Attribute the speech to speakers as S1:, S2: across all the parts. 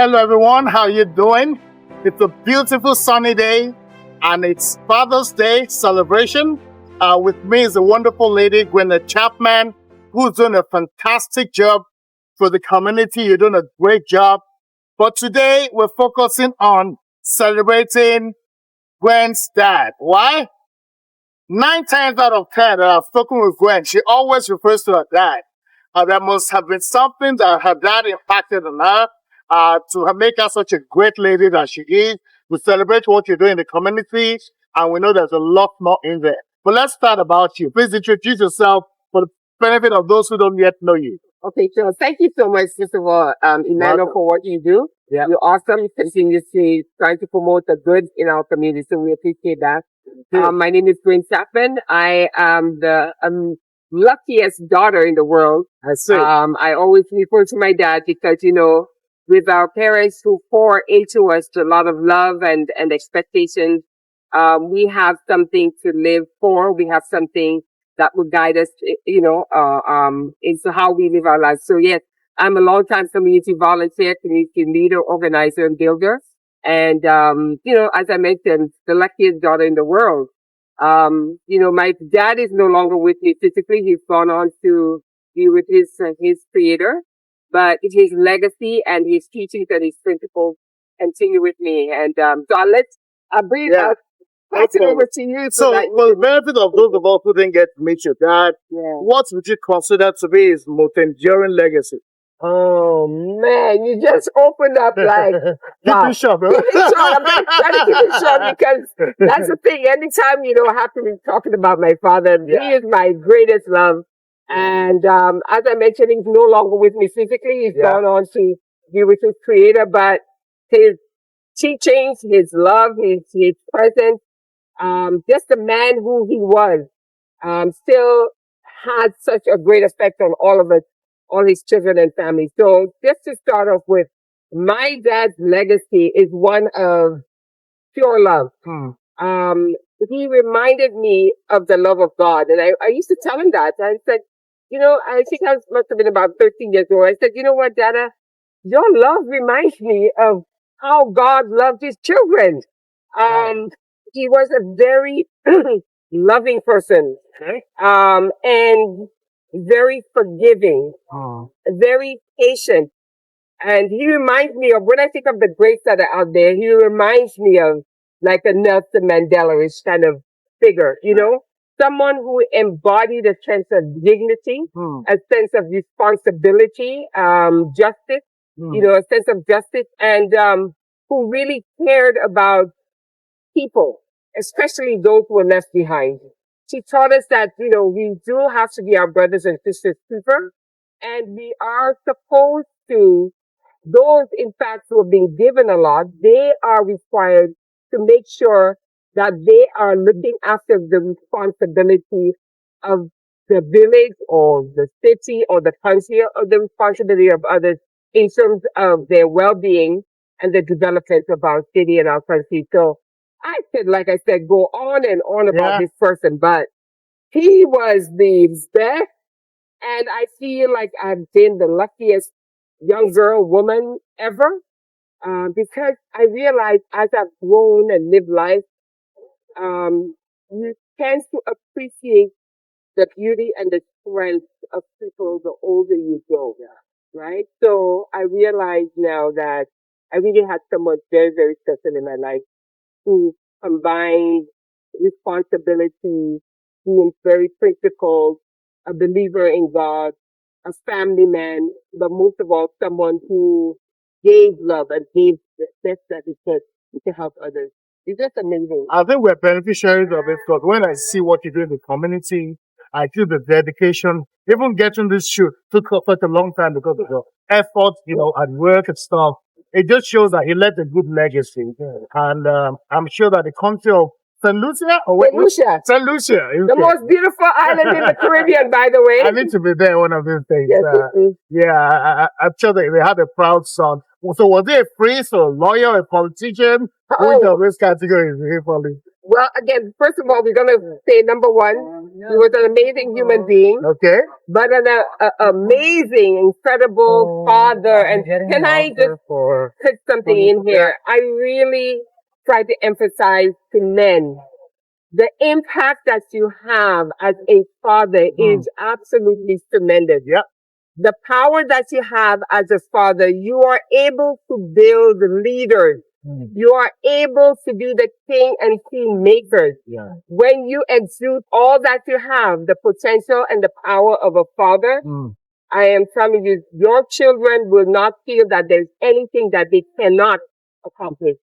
S1: Hello everyone, how you doing? It's a beautiful sunny day and it's Father's Day celebration. With me is a wonderful lady, Gwyneth Chapman, who's doing a fantastic job for the community. You're doing a great job. But today we're focusing on celebrating Gwen's dad. Why? 9 times out of 10 that I've spoken with Gwen, she always refers to her dad. There must have been something that her dad impacted on her to make her such a great lady that she is. We celebrate what you do in the community, and we know there's a lot more in there. But let's start about you. Please introduce yourself for the benefit of those who don't yet know you.
S2: Okay, so thank you so much, first of all, Emmanuel,
S1: Welcome.
S2: for what you do.
S1: Yeah.
S2: You're awesome. You continuously trying to promote the good in our community, so we appreciate that. My name is Gwyneth Chapman. I am the luckiest daughter in the world.
S1: I see.
S2: I always refer to my dad because, with our parents who pour into us a lot of love and expectations, we have something to live for. We have something that will guide us, into how we live our lives. So yes, I'm a long-time community volunteer, community leader, organizer, and builder. And, as I mentioned, the luckiest daughter in the world. My dad is no longer with me physically. He's gone on to be with his creator, but his legacy and his teachings and his principles continue with me. And, so I'll bring pass it over to you.
S1: So,
S2: that
S1: for the benefit of those of us who didn't get to meet your dad, what would you consider to be his most enduring legacy?
S2: Oh man, you just opened up like
S1: Keep it short, bro.
S2: Keep it short. I'm going to try to keep it short because that's the thing. Anytime I have to be talking about my father, he is my greatest love. And as I mentioned, he's no longer with me physically. He's gone on to be with his creator, but his teachings, his love, his presence, just the man who he was, still had such a great effect on all of us, all his children and family. So just to start off with, my dad's legacy is one of pure love. He reminded me of the love of God. And I used to tell him that. I said, I think must have been about 13 years old. I said, you know what, Dada? Your love reminds me of how God loved his children. He was a very loving person.
S1: Okay.
S2: And very forgiving, very patient. And he reminds me of, when I think of the greats that are out there, he reminds me of like a Nelson Mandela-ish kind of figure, someone who embodied a sense of dignity, a sense of responsibility, justice, a sense of justice, and who really cared about people, especially those who were left behind. She taught us that, we do have to be our brothers and sisters' keeper, and we are supposed to, those in fact who have been given a lot, they are required to make sure that they are looking after the responsibility of the village or the city or the country, or the responsibility of others in terms of their well-being and the development of our city and our country. So I could, like I said, go on and on about this person, but he was the best. And I feel like I've been the luckiest young girl, woman ever, because I realized as I've grown and lived life, you tend to appreciate the beauty and the strength of people the older you go, right? So I realize now that I really had someone very, very special in my life who combined responsibility, being very principled, a believer in God, a family man, but most of all, someone who gave love and gave the best that he could to help others. It's just amazing.
S1: I think we're beneficiaries of it because when I see what you do in the community, I feel the dedication. Even getting this shoot took such a long time because of the effort, at work and stuff. It just shows that he left a good legacy. And I'm sure that the country of St. Lucia?
S2: St. Lucia.
S1: St. Lucia.
S2: The most beautiful island in the Caribbean, by the way.
S1: I need to be there one of these days.
S2: Yes,
S1: I'm sure that they had a proud son. So was he a priest or a lawyer, a politician? Which of these categories is he falling?
S2: Well, again, first of all, we're going to say number one, he was an amazing human being,
S1: Okay.
S2: but an amazing, incredible father. And can I just put something in here? I really try to emphasize to men the impact that you have as a father is absolutely tremendous.
S1: Yeah.
S2: The power that you have as a father, you are able to build leaders. You are able to be the king and queen makers.
S1: Yeah.
S2: When you exude all that you have, the potential and the power of a father, I am telling you, your children will not feel that there's anything that they cannot accomplish.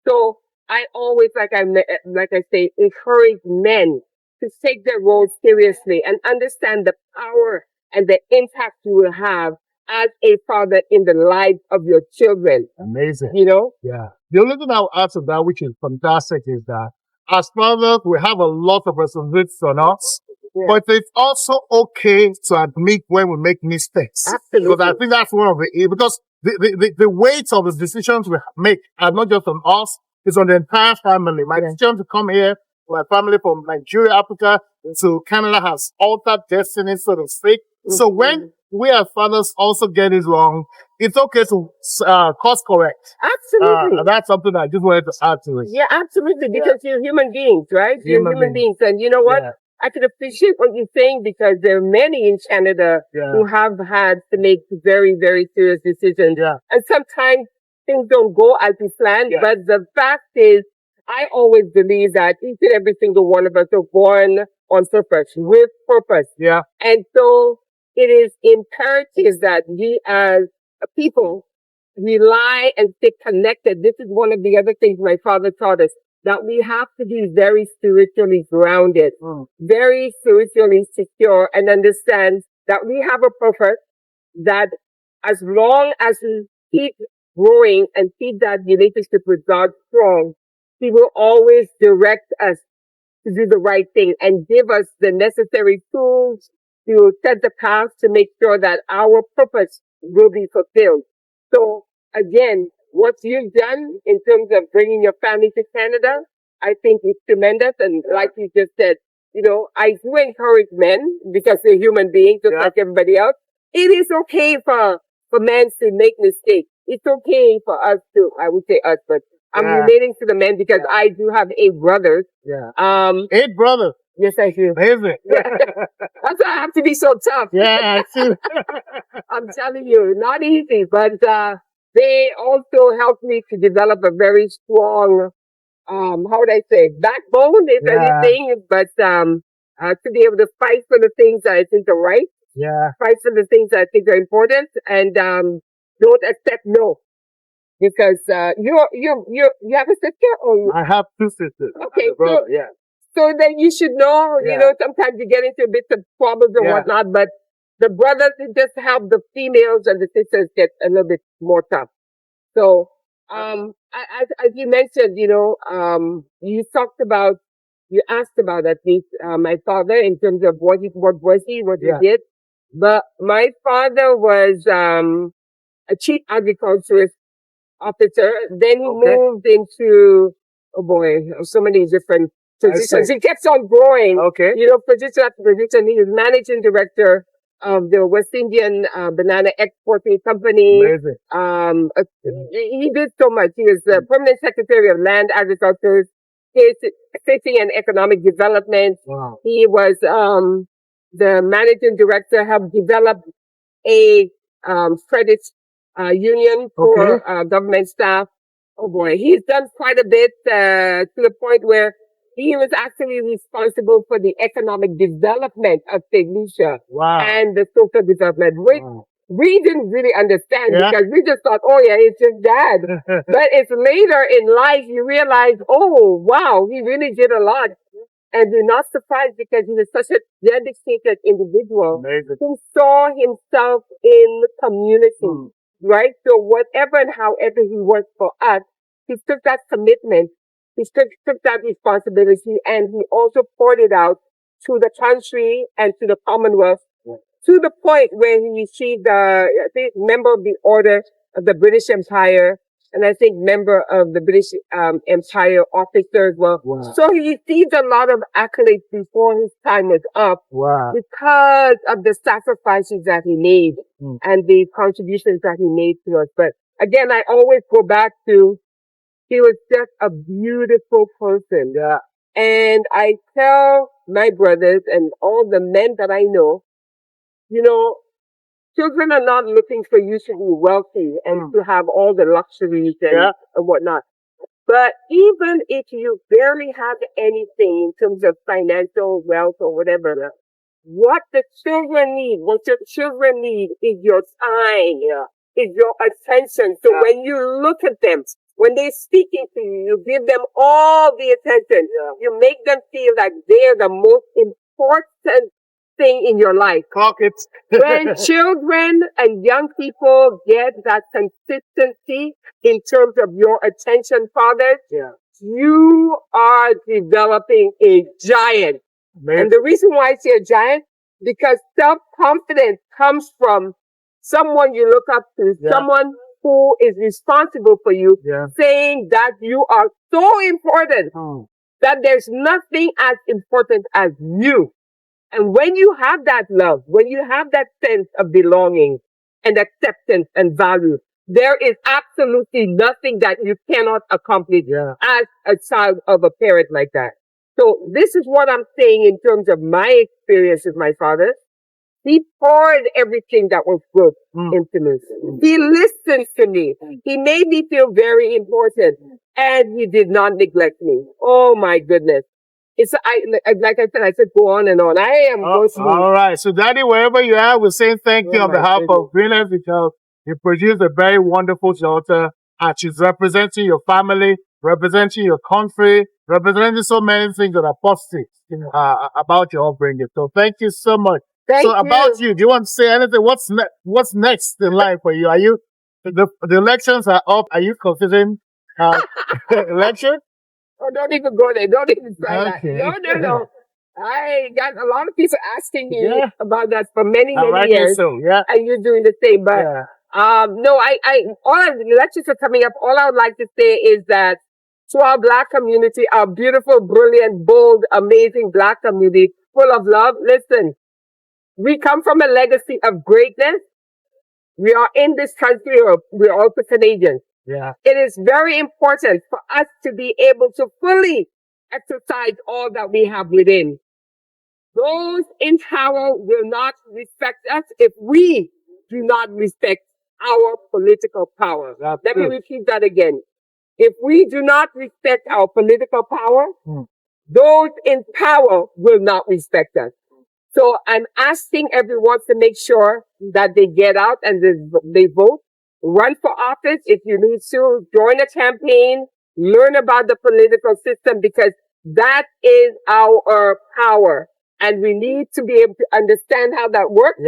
S2: So I always, like I say, encourage men to take their role seriously and understand the power and the impact you will have as a father in the lives of your children.
S1: Amazing.
S2: You know?
S1: Yeah. The only thing I'll add to that, which is fantastic, is that as fathers, we have a lot of responsibilities on us. Yeah. But it's also okay to admit when we make mistakes.
S2: Absolutely.
S1: Because I think that's one of because the weight of the decisions we make are not just on us, it's on the entire family. My decision to come here, my family from Nigeria, Africa, to Canada has altered destiny, so to speak. So when we as fathers also get it wrong, it's okay to course correct.
S2: Absolutely.
S1: That's something I just wanted to add to it.
S2: Yeah, absolutely. Because you're human beings, right? You're human beings. And you know what? Yeah. I can appreciate what you're saying because there are many in Canada who have had to make very, very serious decisions. Yeah. And sometimes things don't go as we planned. Yeah. But the fact is, I always believe that each and every single one of us are born on purpose, with purpose. Yeah. And so it is imperative that we as a people rely and stay connected. This is one of the other things my father taught us, that we have to be very spiritually grounded, very spiritually secure, and understand that we have a purpose, that as long as we keep growing and keep that relationship with God strong, He will always direct us to do the right thing and give us the necessary tools to set the path to make sure that our purpose will be fulfilled. So again, what you've done in terms of bringing your family to Canada, I think is tremendous. And like you just said, you know, I do encourage men because they're human beings just like everybody else. It is okay for men to make mistakes. It's okay for us to, I would say us, but I'm relating to the men because I do have 8 brothers. Yeah.
S1: 8 brothers?
S2: Yes, I do.
S1: Amazing.
S2: Yeah. That's why I have to be so tough.
S1: Yeah, I see.
S2: I'm telling you, not easy, but they also helped me to develop a very strong, how would I say, backbone, if anything, but to be able to fight for the things that I think are right. Yeah. Fight for the things that I think are important, and don't accept no. Because you have a sister, or
S1: I have 2 sisters.
S2: Okay, so so then you should know. You know, sometimes you get into a bit of problems and whatnot, but the brothers just help the females and the sisters get a little bit more tough. So, as you mentioned, you know, you asked about at least my father in terms of what he did, but my father was a chief agriculturist officer. Then he moved into, oh boy, so many different positions. He kept on growing. Okay. You know, position after position. He was managing director of the West Indian banana exporting company. Amazing. He did so much. He was the permanent secretary of land, agriculture, fishing and economic development. Wow. He was the managing director, helped develop a credit union for government staff. Oh boy, he's done quite a bit to the point where he was actually responsible for the economic development of St. Lucia and the social development, which we didn't really understand because we just thought, oh yeah, it's just dad. But it's later in life you realize, oh wow, he really did a lot. And you're not surprised because he was such a dedicated individual who saw himself in the community, right? So whatever and however he worked for us, he took that commitment, he took that responsibility, and he also poured it out to the country and to the Commonwealth to the point where he received, I think, member of the Order of the British Empire, and I think member of the British Empire officer as well.
S1: Wow.
S2: So he received a lot of accolades before his time was up
S1: Wow.
S2: because of the sacrifices that he made and the contributions that he made to us. But again, I always go back to he was just a beautiful person.
S1: Yeah.
S2: And I tell my brothers and all the men that I know, you know, children are not looking for you to be wealthy and to have all the luxuries and whatnot. But even if you barely have anything in terms of financial wealth or whatever, what the children need, what your children need is your time, is your attention. So when you look at them, when they're speaking to you, you give them all the attention. You make them feel like they're the most important thing in your life.
S1: Pockets.
S2: When children and young people get that consistency in terms of your attention, fathers, you are developing a giant.
S1: Man.
S2: And the reason why I say a giant, because self-confidence comes from someone you look up to, someone who is responsible for you, saying that you are so important that there's nothing as important as you. And when you have that love, when you have that sense of belonging and acceptance and value, there is absolutely nothing that you cannot accomplish as a child of a parent like that. So this is what I'm saying in terms of my experience with my father. He poured everything that was good into me. He listened to me. He made me feel very important, and he did not neglect me. Oh my goodness. It's like I said, go on and on. I am going to.
S1: All right. So, Daddy, wherever you are, we're saying thank you on behalf of Gwyneth because you produced a very wonderful daughter, and she's representing your family, representing your country, representing so many things that are positive about your upbringing. So, thank you so much.
S2: Thank you.
S1: About you, do you want to say anything? What's next in life for you? Are you the elections are up? Are you considering election?
S2: Oh, don't even go there. Don't even try that. No. I got a lot of people asking me about that for many years.
S1: So,
S2: and you're doing the same. But no, all of the elections are coming up. All I would like to say is that to our Black community, our beautiful, brilliant, bold, amazing Black community, full of love. Listen, we come from a legacy of greatness. We are in this country, we're also Canadians.
S1: Yeah.
S2: It is very important for us to be able to fully exercise all that we have within. Those in power will not respect us if we do not respect our political power. Let me repeat that again. If we do not respect our political power, those in power will not respect us. So I'm asking everyone to make sure that they get out and they vote. Run for office if you need to. Join a campaign. Learn about the political system because that is our power. And we need to be able to understand how that works.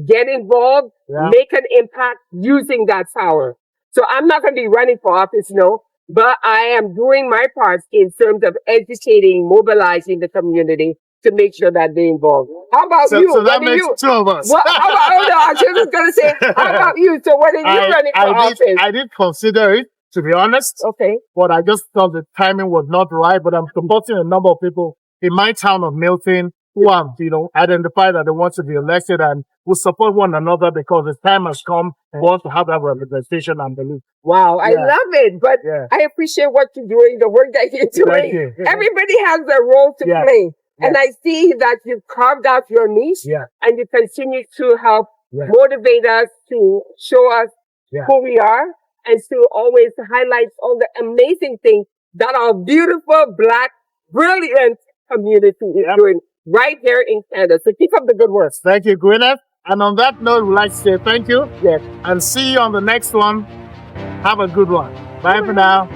S2: Get involved. Make an impact using that power. So I'm not going to be running for office, no. But I am doing my part in terms of educating, mobilizing the community to make sure that they're involved. How about you?
S1: So that makes two of us.
S2: How about, oh no, I was just going to say, how about you? So what are you running for office?
S1: I did consider it, to be honest.
S2: Okay.
S1: But I just thought the timing was not right. But I'm supporting a number of people in my town of Milton who have, identified that they want to be elected and will support one another because the time has come for us to have that representation and belief.
S2: Wow, I love it. But I appreciate what you're doing, the work that you're doing.
S1: Thank you.
S2: Everybody has a role to play. And I see that you've carved out your niche and you continue to help motivate us, to show us who we are, and to always highlight all the amazing things that our beautiful, Black, brilliant community is doing right here in Canada. So keep up the good work.
S1: Thank you, Gwyneth. And on that note, we'd like to say thank you.
S2: Yes.
S1: And see you on the next one. Have a good one. Bye for now.